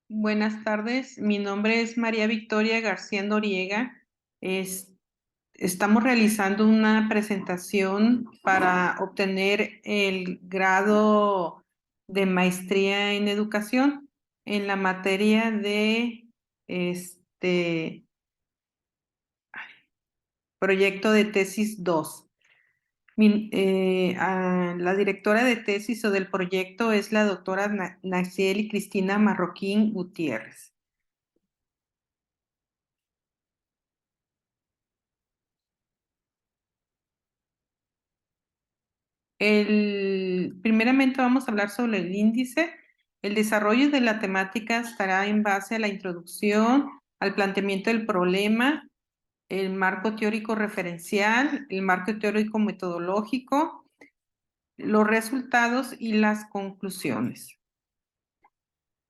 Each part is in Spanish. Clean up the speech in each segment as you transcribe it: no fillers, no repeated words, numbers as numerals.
Buenas tardes, mi nombre es María Victoria García Noriega. Es- Estamos realizando una presentación para obtener el grado de maestría en educación en la materia de este proyecto de tesis 2. La directora de tesis o del proyecto es la doctora Nacieli Cristina Marroquín Gutiérrez. Primeramente vamos a hablar sobre el índice. El desarrollo de la temática estará en base a la introducción, al planteamiento del problema, el marco teórico referencial, el marco teórico metodológico, los resultados y las conclusiones.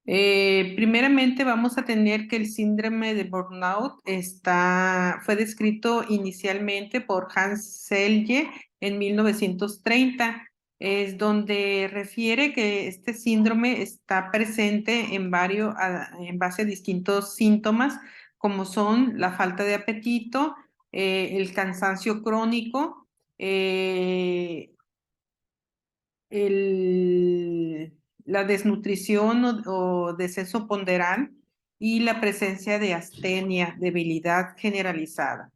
Primeramente vamos a tener que el síndrome de burnout fue descrito inicialmente por Hans Selye en 1930. Es donde refiere que este síndrome está presente en base a distintos síntomas, como son la falta de apetito, el cansancio crónico, eh, la desnutrición o descenso ponderal y la presencia de astenia, debilidad generalizada.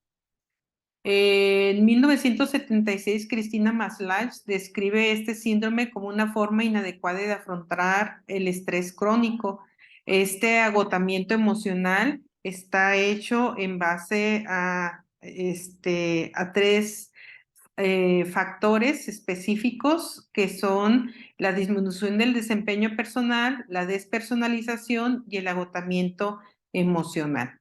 En 1976, Cristina Maslach describe este síndrome como una forma inadecuada de afrontar el estrés crónico. Este agotamiento emocional está hecho en base a tres factores específicos que son la disminución del desempeño personal, la despersonalización y el agotamiento emocional.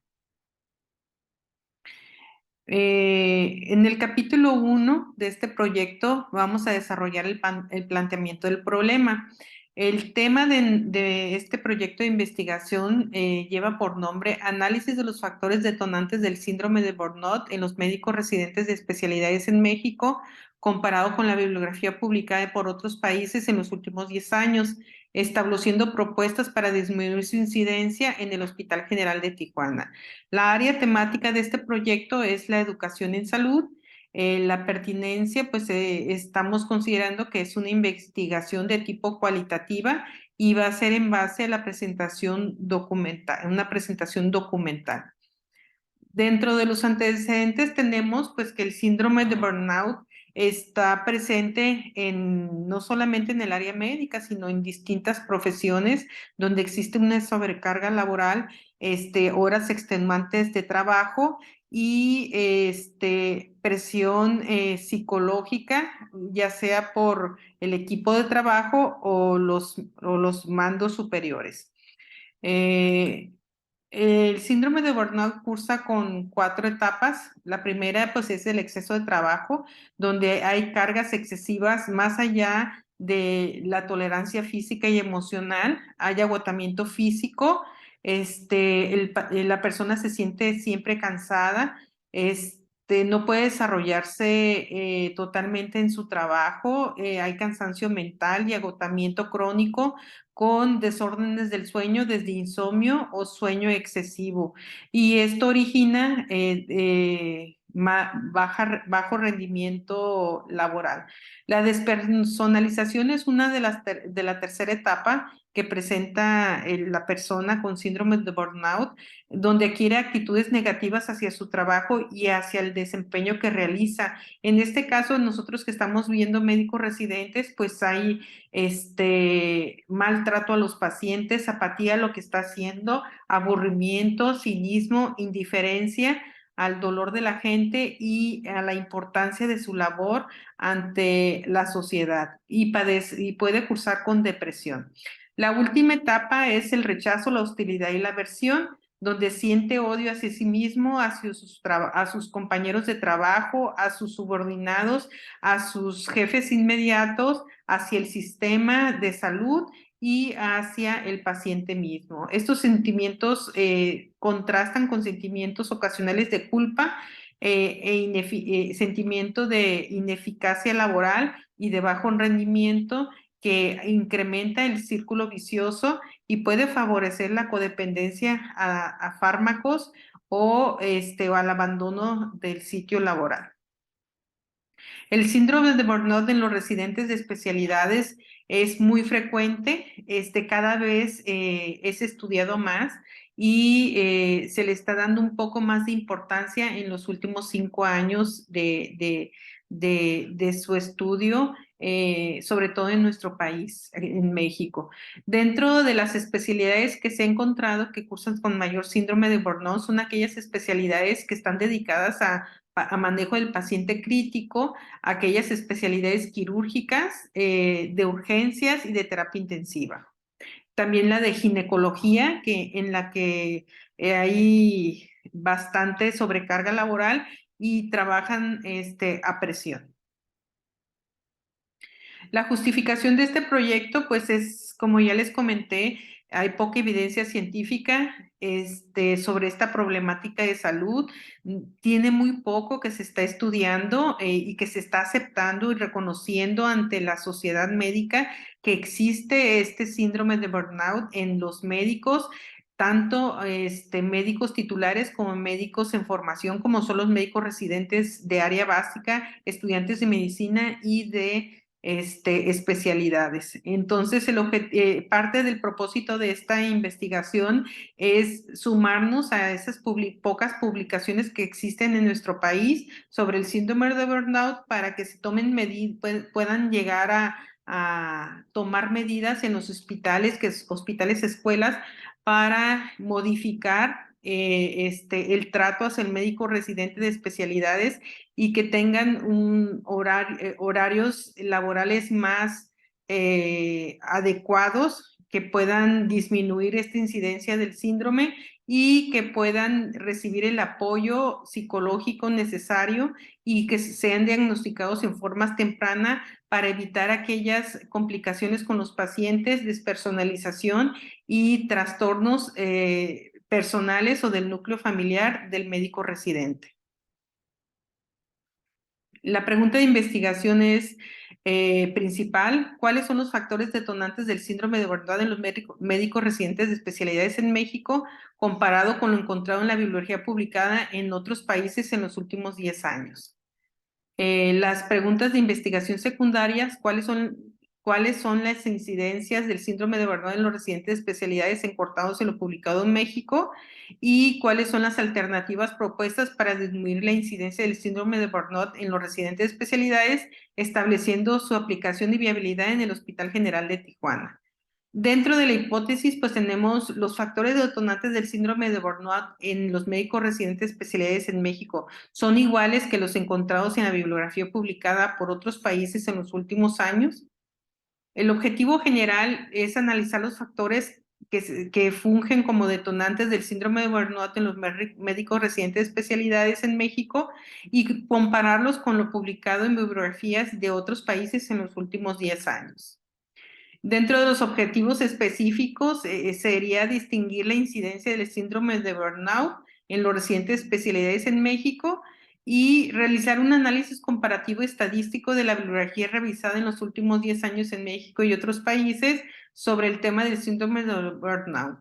En el capítulo 1 de este proyecto vamos a desarrollar el planteamiento del problema. El tema de este proyecto de investigación lleva por nombre Análisis de los factores detonantes del síndrome de Burnout en los médicos residentes de especialidades en México, comparado con la bibliografía publicada por otros países en los últimos 10 años, estableciendo propuestas para disminuir su incidencia en el Hospital General de Tijuana. La área temática de este proyecto es la educación en salud. La pertinencia, pues estamos considerando que es una investigación de tipo cualitativa y va a ser en base a la presentación documental, una presentación documental. Dentro de los antecedentes tenemos pues que el síndrome de burnout está presente no solamente en el área médica, sino en distintas profesiones donde existe una sobrecarga laboral, horas extenuantes de trabajo y presión psicológica, ya sea por el equipo de trabajo o los mandos superiores. Eh, el síndrome de burnout cursa con 4 etapas. La primera, pues, es el exceso de trabajo, donde hay cargas excesivas más allá de la tolerancia física y emocional. Hay agotamiento físico. La persona se siente siempre cansada. No puede desarrollarse totalmente en su trabajo. Hay cansancio mental y agotamiento crónico con desórdenes del sueño, desde insomnio o sueño excesivo. Y esto origina bajo rendimiento laboral. La despersonalización es una de la tercera etapa que presenta la persona con síndrome de burnout, donde adquiere actitudes negativas hacia su trabajo y hacia el desempeño que realiza. En este caso, nosotros que estamos viendo médicos residentes, pues hay maltrato a los pacientes, apatía a lo que está haciendo, aburrimiento, cinismo, indiferencia al dolor de la gente y a la importancia de su labor ante la sociedad y puede cursar con depresión. La última etapa es el rechazo, la hostilidad y la aversión, donde siente odio hacia sí mismo, a sus compañeros de trabajo, a sus subordinados, a sus jefes inmediatos, hacia el sistema de salud y hacia el paciente mismo. Estos sentimientos contrastan con sentimientos ocasionales de culpa, sentimiento de ineficacia laboral y de bajo rendimiento que incrementa el círculo vicioso y puede favorecer la codependencia a fármacos o al abandono del sitio laboral. El síndrome de burnout en los residentes de especialidades es muy frecuente, cada vez es estudiado más y se le está dando un poco más de importancia en los últimos 5 años de su estudio, sobre todo en nuestro país, en México. Dentro de las especialidades que se ha encontrado que cursan con mayor síndrome de burnout son aquellas especialidades que están dedicadas a manejo del paciente crítico, aquellas especialidades quirúrgicas, de urgencias y de terapia intensiva. También la de ginecología, en la que hay bastante sobrecarga laboral y trabajan a presión. La justificación de este proyecto, pues es, como ya les comenté, hay poca evidencia científica sobre esta problemática de salud. Tiene muy poco que se está estudiando y que se está aceptando y reconociendo ante la sociedad médica que existe este síndrome de burnout en los médicos, tanto médicos titulares como médicos en formación, como son los médicos residentes de área básica, estudiantes de medicina y de especialidades. Entonces, parte del propósito de esta investigación es sumarnos a esas pocas publicaciones que existen en nuestro país sobre el síndrome de burnout para que se tomen puedan llegar a tomar medidas en los hospitales, hospitales, escuelas, para modificar el trato hacia el médico residente de especialidades y que tengan horarios laborales más adecuados, que puedan disminuir esta incidencia del síndrome y que puedan recibir el apoyo psicológico necesario y que sean diagnosticados en forma temprana para evitar aquellas complicaciones con los pacientes, despersonalización y trastornos personales o del núcleo familiar del médico residente. La pregunta de investigación es principal: ¿cuáles son los factores detonantes del síndrome de burnout en los médicos residentes de especialidades en México comparado con lo encontrado en la bibliografía publicada en otros países en los últimos 10 años? Las preguntas de investigación secundarias: ¿cuáles son las incidencias del síndrome de burnout en los residentes de especialidades encortados en lo publicado en México? ¿Y cuáles son las alternativas propuestas para disminuir la incidencia del síndrome de burnout en los residentes de especialidades, estableciendo su aplicación y viabilidad en el Hospital General de Tijuana? Dentro de la hipótesis, pues tenemos los factores detonantes del síndrome de burnout en los médicos residentes de especialidades en México. Son iguales que los encontrados en la bibliografía publicada por otros países en los últimos años. El objetivo general es analizar los factores que fungen como detonantes del síndrome de burnout en los médicos residentes de especialidades en México y compararlos con lo publicado en bibliografías de otros países en los últimos 10 años. Dentro de los objetivos específicos sería distinguir la incidencia del síndrome de burnout en los residentes especialidades en México y realizar un análisis comparativo estadístico de la bibliografía revisada en los últimos 10 años en México y otros países sobre el tema del síndrome de burnout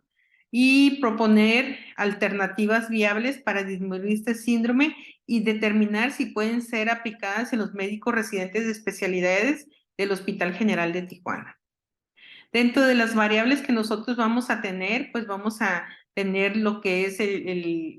y proponer alternativas viables para disminuir este síndrome y determinar si pueden ser aplicadas en los médicos residentes de especialidades del Hospital General de Tijuana. Dentro de las variables que nosotros vamos a tener, pues vamos a tener lo que es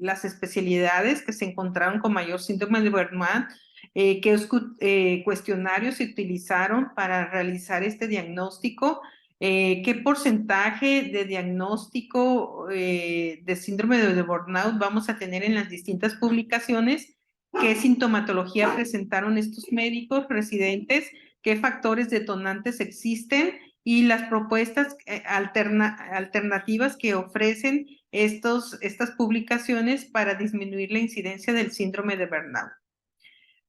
las especialidades que se encontraron con mayor síndrome de burnout, qué cuestionarios se utilizaron para realizar este diagnóstico, qué porcentaje de diagnóstico de síndrome de burnout vamos a tener en las distintas publicaciones, qué sintomatología presentaron estos médicos residentes, qué factores detonantes existen y las propuestas alternativas que ofrecen estas publicaciones para disminuir la incidencia del síndrome de burnout.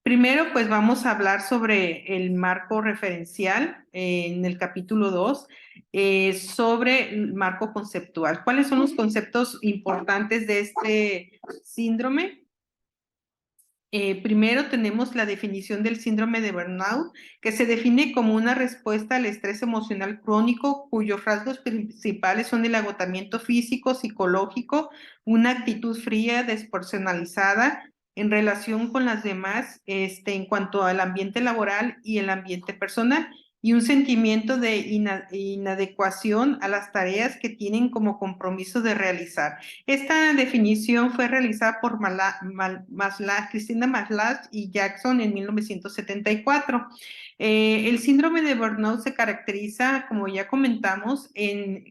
Primero, pues vamos a hablar sobre el marco referencial en el capítulo 2, sobre el marco conceptual. ¿Cuáles son los conceptos importantes de este síndrome? Primero tenemos la definición del síndrome de burnout, que se define como una respuesta al estrés emocional crónico, cuyos rasgos principales son el agotamiento físico, psicológico, una actitud fría, despersonalizada en relación con las demás, en cuanto al ambiente laboral y el ambiente personal, y un sentimiento de inadecuación a las tareas que tienen como compromiso de realizar. Esta definición fue realizada por Cristina Maslach y Jackson en 1974. El síndrome de burnout se caracteriza, como ya comentamos, en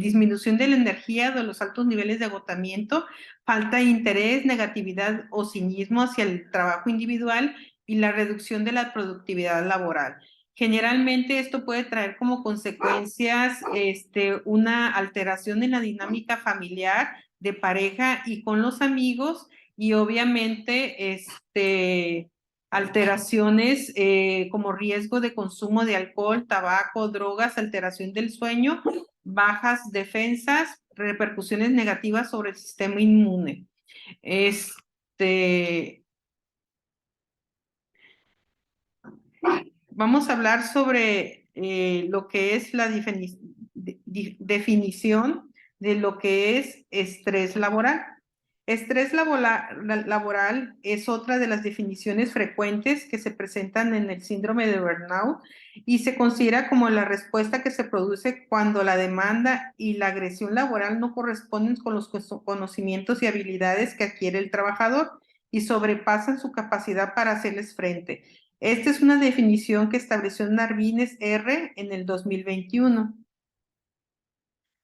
disminución de la energía, de los altos niveles de agotamiento, falta de interés, negatividad o cinismo hacia el trabajo individual y la reducción de la productividad laboral. Generalmente esto puede traer como consecuencias una alteración en la dinámica familiar, de pareja y con los amigos, y obviamente alteraciones como riesgo de consumo de alcohol, tabaco, drogas, alteración del sueño, bajas defensas, repercusiones negativas sobre el sistema inmune. Vamos a hablar sobre lo que es la definición de lo que es estrés laboral. Estrés laboral es otra de las definiciones frecuentes que se presentan en el síndrome de burnout y se considera como la respuesta que se produce cuando la demanda y la agresión laboral no corresponden con los conocimientos y habilidades que adquiere el trabajador y sobrepasan su capacidad para hacerles frente. Esta es una definición que estableció Narvines R. en el 2021.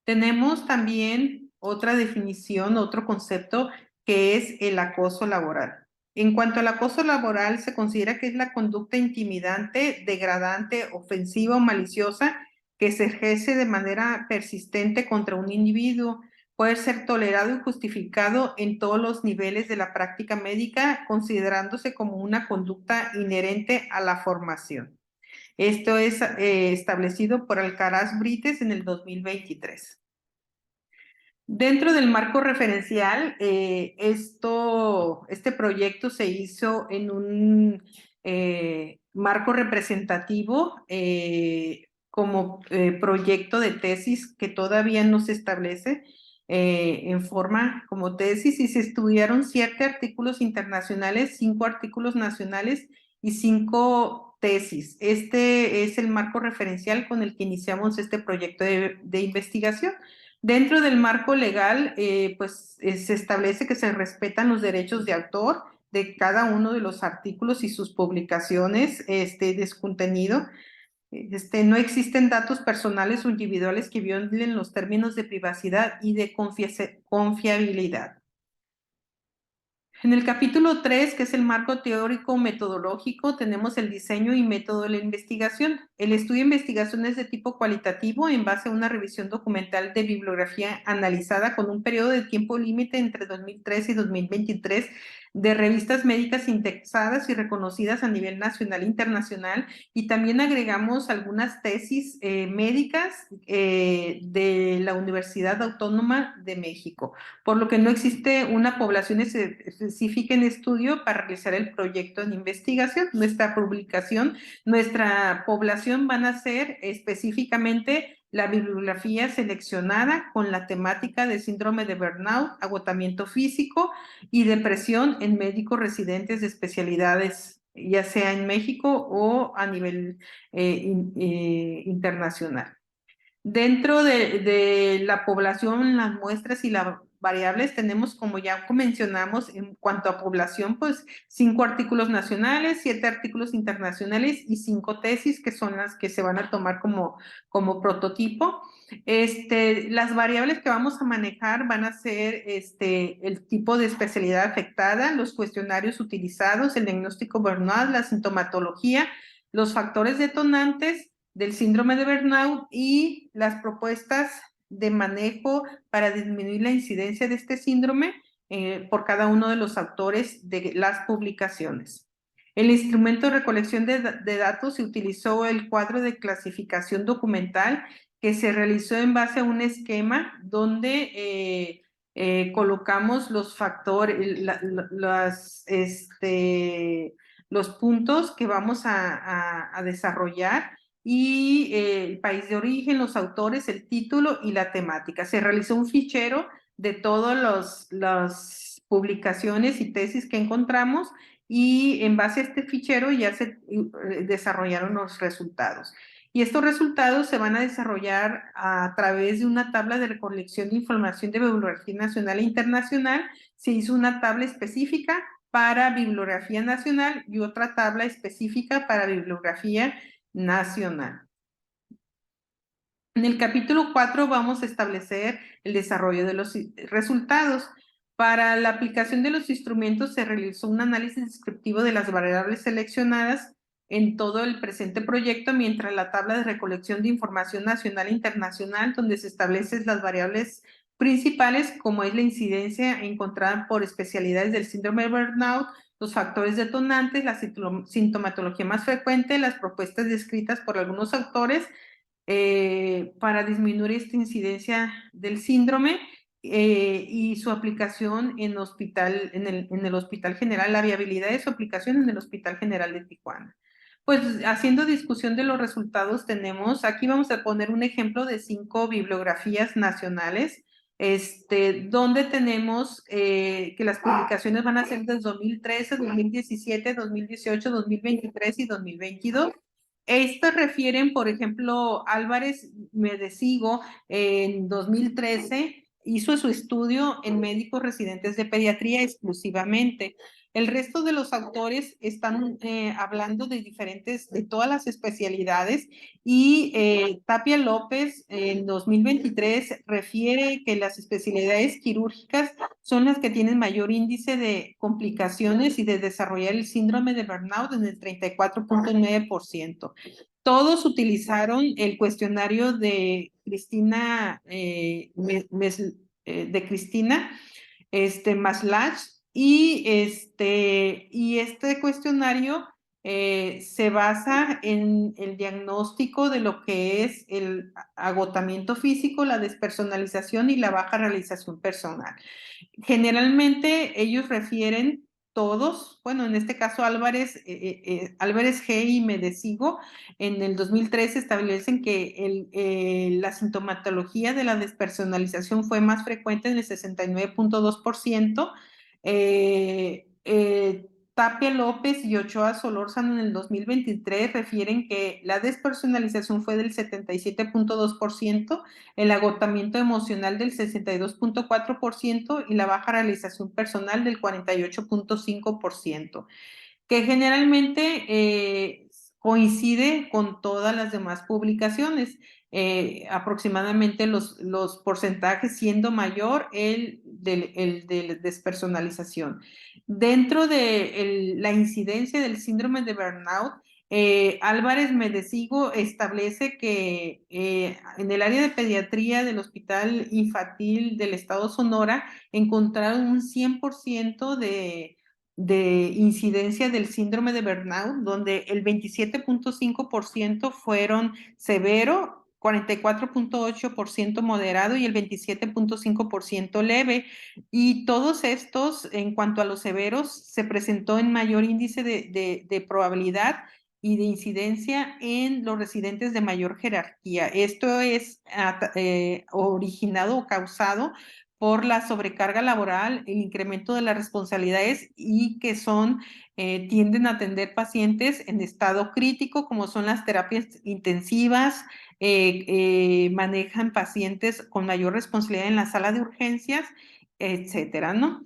Tenemos también otra definición, otro concepto, que es el acoso laboral. En cuanto al acoso laboral, se considera que es la conducta intimidante, degradante, ofensiva o maliciosa que se ejerce de manera persistente contra un individuo. Puede ser tolerado y justificado en todos los niveles de la práctica médica, considerándose como una conducta inherente a la formación. Esto es establecido por Alcaraz Brites en el 2023. Dentro del marco referencial, este proyecto se hizo en un marco representativo como proyecto de tesis que todavía no se establece en forma como tesis, y se estudiaron 7 artículos internacionales, 5 artículos nacionales y 5 tesis. Este es el marco referencial con el que iniciamos este proyecto de investigación. Dentro del marco legal, se establece que se respetan los derechos de autor de cada uno de los artículos y sus publicaciones de su contenido. No existen datos personales o individuales que violen los términos de privacidad y de confiabilidad. En el capítulo 3, que es el marco teórico metodológico, tenemos el diseño y método de la investigación. El estudio de investigación es de tipo cualitativo en base a una revisión documental de bibliografía analizada con un periodo de tiempo límite entre 2003 y 2023 de revistas médicas indexadas y reconocidas a nivel nacional e internacional, y también agregamos algunas tesis médicas de la Universidad Autónoma de México, por lo que no existe una población específica en estudio para realizar el proyecto de investigación. Nuestra población van a ser específicamente la bibliografía seleccionada con la temática de síndrome de burnout, agotamiento físico y depresión en médicos residentes de especialidades, ya sea en México o a nivel internacional. Dentro de la población, las muestras y las variables tenemos, como ya mencionamos, en cuanto a población, pues 5 artículos nacionales, 7 artículos internacionales y 5 tesis, que son las que se van a tomar como prototipo. Las variables que vamos a manejar van a ser el tipo de especialidad afectada, los cuestionarios utilizados, el diagnóstico burnout, la sintomatología, los factores detonantes del síndrome de burnout y las propuestas de manejo para disminuir la incidencia de este síndrome por cada uno de los autores de las publicaciones. El instrumento de recolección de datos se utilizó el cuadro de clasificación documental que se realizó en base a un esquema donde colocamos los factores, los puntos que vamos a desarrollar y el país de origen, los autores, el título y la temática. Se realizó un fichero de todas las publicaciones y tesis que encontramos y en base a este fichero ya se desarrollaron los resultados. Y estos resultados se van a desarrollar a través de una tabla de recolección de información de bibliografía nacional e internacional. Se hizo una tabla específica para bibliografía nacional y otra tabla específica para bibliografía nacional. En el capítulo 4 vamos a establecer el desarrollo de los resultados. Para la aplicación de los instrumentos se realizó un análisis descriptivo de las variables seleccionadas en todo el presente proyecto, mientras la tabla de recolección de información nacional e internacional, donde se establecen las variables principales, como es la incidencia encontrada por especialidades del síndrome de burnout, los factores detonantes, la sintomatología más frecuente, las propuestas descritas por algunos autores para disminuir esta incidencia del síndrome y su aplicación en el Hospital General, la viabilidad de su aplicación en el Hospital General de Tijuana. Pues haciendo discusión de los resultados aquí vamos a poner un ejemplo de 5 bibliografías nacionales, donde tenemos que las publicaciones van a ser desde 2013, 2017, 2018, 2023 y 2022. Estas refieren, por ejemplo, Álvarez Medesigo en 2013 hizo su estudio en médicos residentes de pediatría exclusivamente. El resto de los autores están hablando de todas las especialidades y Tapia López en 2023 refiere que las especialidades quirúrgicas son las que tienen mayor índice de complicaciones y de desarrollar el síndrome de burnout en el 34.9%. Todos utilizaron el cuestionario de Cristina, Maslach, y este cuestionario se basa en el diagnóstico de lo que es el agotamiento físico, la despersonalización y la baja realización personal. Generalmente ellos refieren todos, bueno, en este caso Álvarez G. y Medesigo, en el 2013 establecen que la sintomatología de la despersonalización fue más frecuente en el 69.2%. Tapia López y Ochoa Solórzano en el 2023 refieren que la despersonalización fue del 77.2%, el agotamiento emocional del 62.4% y la baja realización personal del 48.5%, que generalmente coincide con todas las demás publicaciones. Aproximadamente los porcentajes siendo mayor el de despersonalización. Dentro de la incidencia del síndrome de burnout, Álvarez Medesigo establece que en el área de pediatría del Hospital Infantil del Estado Sonora encontraron un 100% de incidencia del síndrome de burnout, donde el 27.5% fueron severo, 44.8% moderado y el 27.5% leve. Y todos estos, en cuanto a los severos, se presentó en mayor índice de probabilidad y de incidencia en los residentes de mayor jerarquía. Esto es originado o causado por la sobrecarga laboral, el incremento de las responsabilidades y que tienden a atender pacientes en estado crítico, como son las terapias intensivas, manejan pacientes con mayor responsabilidad en la sala de urgencias, etcétera, ¿no?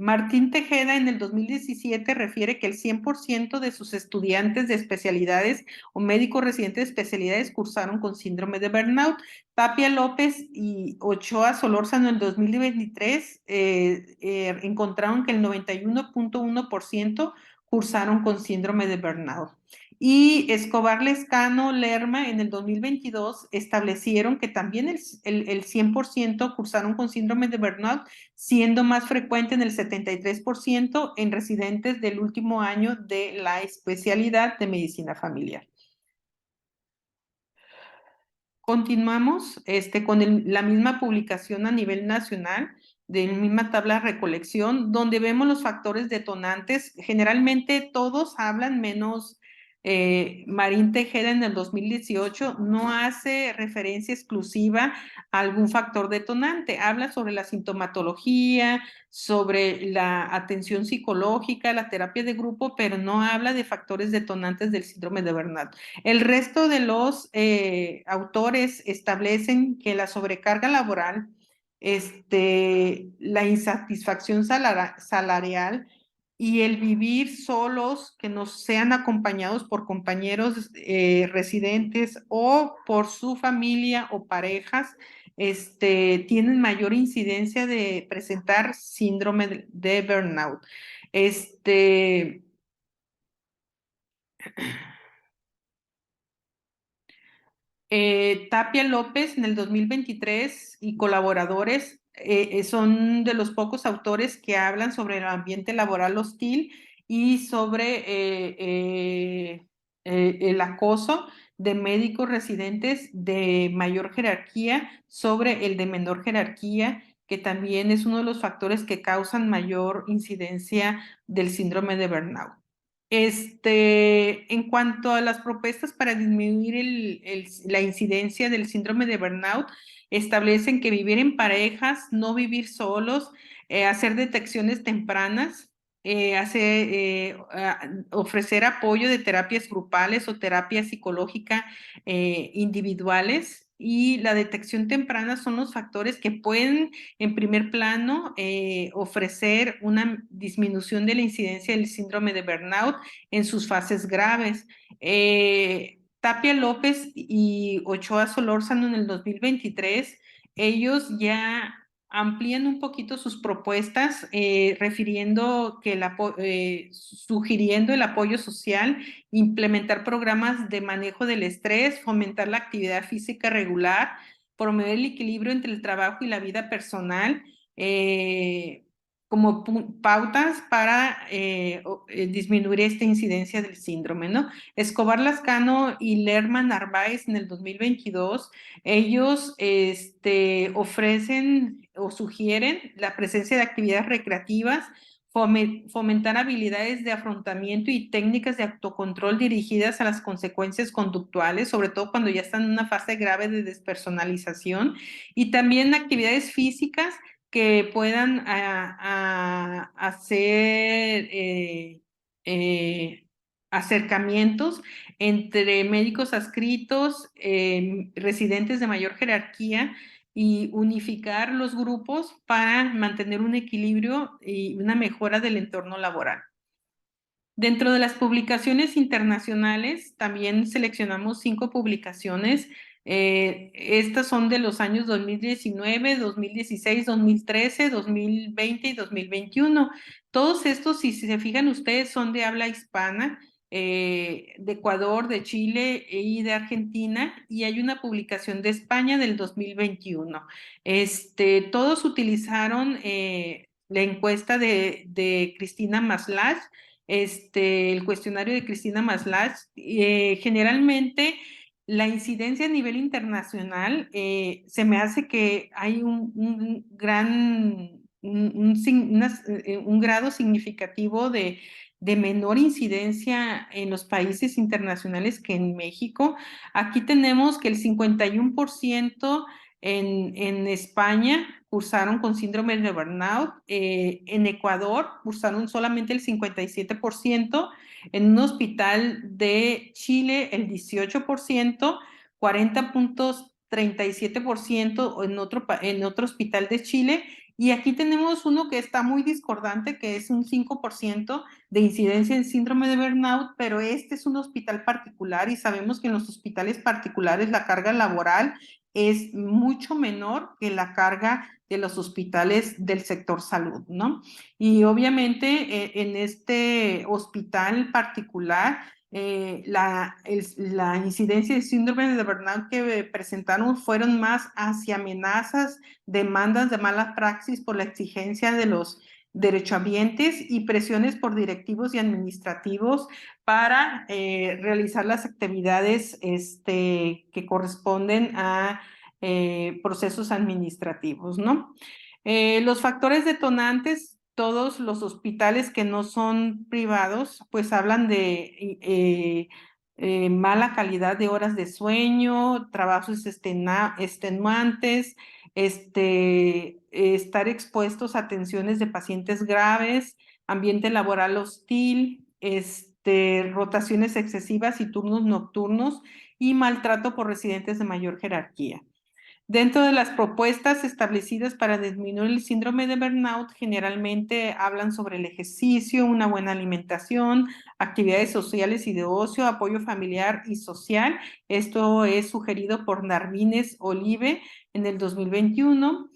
Martín Tejeda en el 2017 refiere que el 100% de sus estudiantes de especialidades o médicos residentes de especialidades cursaron con síndrome de burnout. Tapia López y Ochoa Solórzano en el 2023 encontraron que el 91.1% cursaron con síndrome de burnout. Y Escobar Lescano Lerma en el 2022 establecieron que también el 100% cursaron con síndrome de burnout, siendo más frecuente en el 73% en residentes del último año de la especialidad de medicina familiar. Continuamos con la misma publicación a nivel nacional, de la misma tabla de recolección, donde vemos los factores detonantes. Generalmente todos hablan, menos Marín Tejeda en el 2018 no hace referencia exclusiva a algún factor detonante. Habla sobre la sintomatología, sobre la atención psicológica, la terapia de grupo, pero no habla de factores detonantes del síndrome de Burnout. El resto de los autores establecen que la sobrecarga laboral, la insatisfacción salarial y el vivir solos, que no sean acompañados por compañeros residentes o por su familia o parejas, tienen mayor incidencia de presentar síndrome de burnout. Tapia López en el 2023 y colaboradores son de los pocos autores que hablan sobre el ambiente laboral hostil y sobre el acoso de médicos residentes de mayor jerarquía sobre el de menor jerarquía, que también es uno de los factores que causan mayor incidencia del síndrome de burnout. En cuanto a las propuestas para disminuir la incidencia del síndrome de burnout, establecen que vivir en parejas, no vivir solos, hacer detecciones tempranas, ofrecer apoyo de terapias grupales o terapia psicológica individuales. Y la detección temprana son los factores que pueden, en primer plano, ofrecer una disminución de la incidencia del síndrome de burnout en sus fases graves. Tapia López y Ochoa Solórzano en el 2023, ellos ya amplían un poquito sus propuestas, sugiriendo el apoyo social, implementar programas de manejo del estrés, fomentar la actividad física regular, promover el equilibrio entre el trabajo y la vida personal, como pautas para disminuir esta incidencia del síndrome, ¿no? Escobar Lascano y Lerman Narváez en el 2022, ellos ofrecen o sugieren la presencia de actividades recreativas, fomentar habilidades de afrontamiento y técnicas de autocontrol dirigidas a las consecuencias conductuales, sobre todo cuando ya están en una fase grave de despersonalización, y también actividades físicas que puedan hacer acercamientos entre médicos adscritos, residentes de mayor jerarquía, y unificar los grupos para mantener un equilibrio y una mejora del entorno laboral. Dentro de las publicaciones internacionales, también seleccionamos 5 publicaciones. Estas son de los años 2019, 2016, 2013, 2020 y 2021. Todos estos, si se fijan ustedes, son de habla hispana, de Ecuador, de Chile y de Argentina, y hay una publicación de España del 2021. Todos utilizaron la encuesta de Cristina Maslach, el cuestionario de Cristina Maslach. Generalmente la incidencia a nivel internacional, se me hace que hay un grado significativo de menor incidencia en los países internacionales que en México. Aquí tenemos que el 51% en España cursaron con síndrome de burnout, en Ecuador cursaron solamente el 57%, en un hospital de Chile el 18%, 40.37% en otro hospital de Chile, y aquí tenemos uno que está muy discordante, que es un 5% de incidencia en síndrome de burnout, pero este es un hospital particular y sabemos que en los hospitales particulares la carga laboral es mucho menor que la carga de los hospitales del sector salud, ¿no? Y obviamente en este hospital particular, la incidencia de síndrome de burnout que presentaron fueron más hacia amenazas, demandas de mala praxis por la exigencia de los derechohabientes y presiones por directivos y administrativos para realizar las actividades que corresponden a procesos administrativos, ¿no? Los factores detonantes, todos los hospitales que no son privados, pues hablan de mala calidad de horas de sueño, trabajos extenuantes, estar expuestos a atenciones de pacientes graves, ambiente laboral hostil, rotaciones excesivas y turnos nocturnos y maltrato por residentes de mayor jerarquía. Dentro de las propuestas establecidas para disminuir el síndrome de burnout, generalmente hablan sobre el ejercicio, una buena alimentación, actividades sociales y de ocio, apoyo familiar y social. Esto es sugerido por Narvines Olive en el 2021.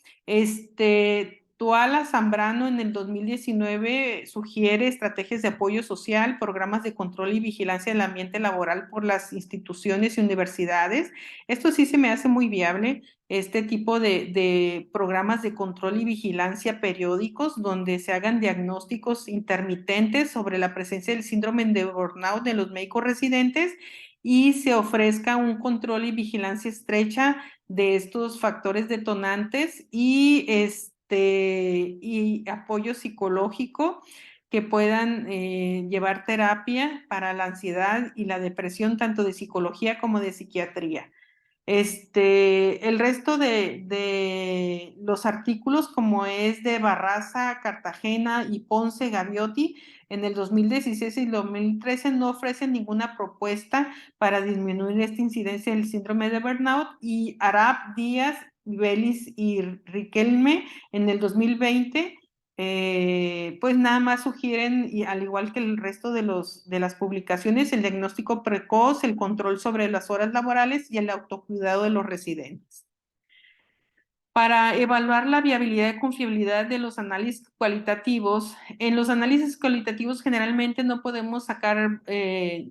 Tuala Zambrano en el 2019 sugiere estrategias de apoyo social, programas de control y vigilancia del ambiente laboral por las instituciones y universidades. Esto sí se me hace muy viable, este tipo de programas de control y vigilancia periódicos donde se hagan diagnósticos intermitentes sobre la presencia del síndrome de burnout de los médicos residentes y se ofrezca un control y vigilancia estrecha de estos factores detonantes y apoyo psicológico que puedan llevar terapia para la ansiedad y la depresión, tanto de psicología como de psiquiatría. El resto de los artículos, como es de Barraza, Cartagena y Ponce Gaviotti, en el 2016 y 2013 no ofrecen ninguna propuesta para disminuir esta incidencia del síndrome de burnout, y Arap, Díaz, Vélez y Riquelme en el 2020 pues nada más sugieren, y al igual que el resto de las publicaciones, el diagnóstico precoz, el control sobre las horas laborales y el autocuidado de los residentes. Para evaluar la viabilidad y confiabilidad de los análisis cualitativos, en los análisis cualitativos generalmente no podemos sacar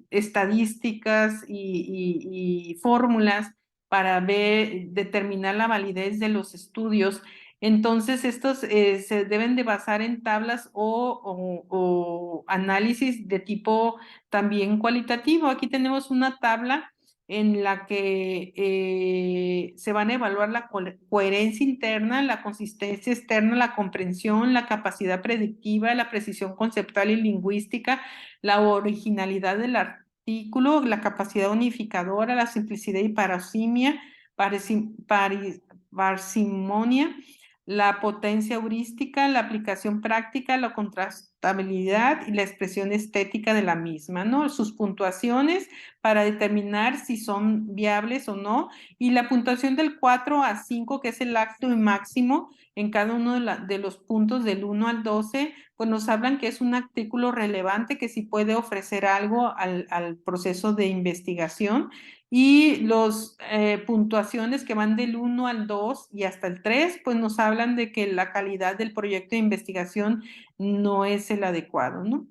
estadísticas y fórmulas para determinar la validez de los estudios. Entonces, estos se deben de basar en tablas o análisis de tipo también cualitativo. Aquí tenemos una tabla en la que se van a evaluar la coherencia interna, la consistencia externa, la comprensión, la capacidad predictiva, la precisión conceptual y lingüística, la originalidad del artículo, la capacidad unificadora, la simplicidad y parsimonia, la potencia heurística, la aplicación práctica, la contrastabilidad y la expresión estética de la misma, ¿no? Sus puntuaciones para determinar si son viables o no, y la puntuación del 4 a 5, que es el acto máximo en cada uno de los puntos del 1 al 12, pues nos hablan que es un artículo relevante que sí puede ofrecer algo al proceso de investigación, y las puntuaciones que van del 1 al 2 y hasta el 3, pues nos hablan de que la calidad del proyecto de investigación no es el adecuado, ¿no?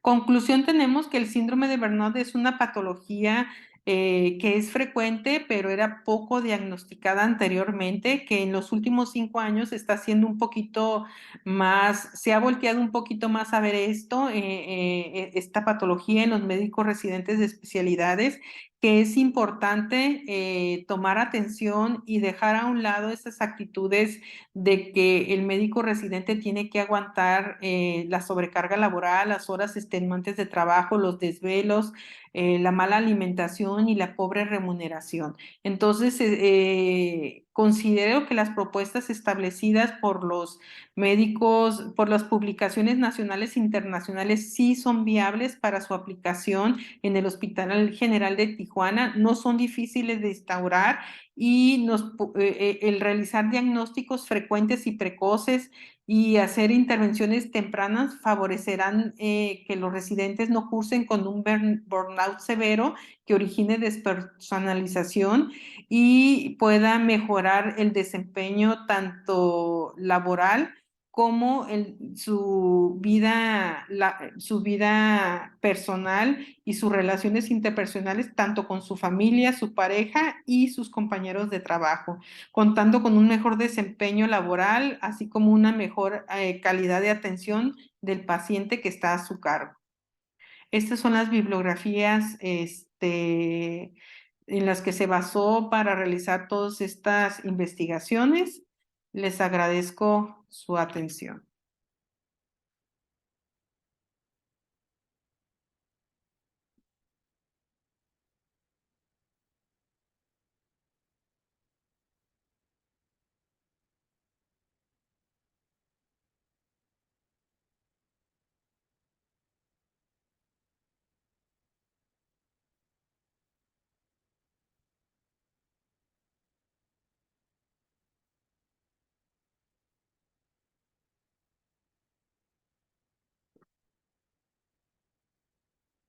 Conclusión, tenemos que el síndrome de Burnout es una patología que es frecuente, pero era poco diagnosticada anteriormente, que en los últimos 5 años está siendo un poquito más, se ha volteado un poquito más a ver esta patología en los médicos residentes de especialidades, que es importante tomar atención y dejar a un lado esas actitudes de que el médico residente tiene que aguantar la sobrecarga laboral, las horas extenuantes de trabajo, los desvelos, la mala alimentación y la pobre remuneración. Entonces, considero que las propuestas establecidas por los médicos, por las publicaciones nacionales e internacionales, sí son viables para su aplicación en el Hospital General de Tijuana, no son difíciles de instaurar, y el realizar diagnósticos frecuentes y precoces y hacer intervenciones tempranas favorecerán que los residentes no cursen con un burnout severo que origine despersonalización y pueda mejorar el desempeño tanto laboral como su vida personal y sus relaciones interpersonales, tanto con su familia, su pareja y sus compañeros de trabajo, contando con un mejor desempeño laboral, así como una mejor calidad de atención del paciente que está a su cargo. Estas son las bibliografías en las que se basó para realizar todas estas investigaciones. Les agradezco su atención.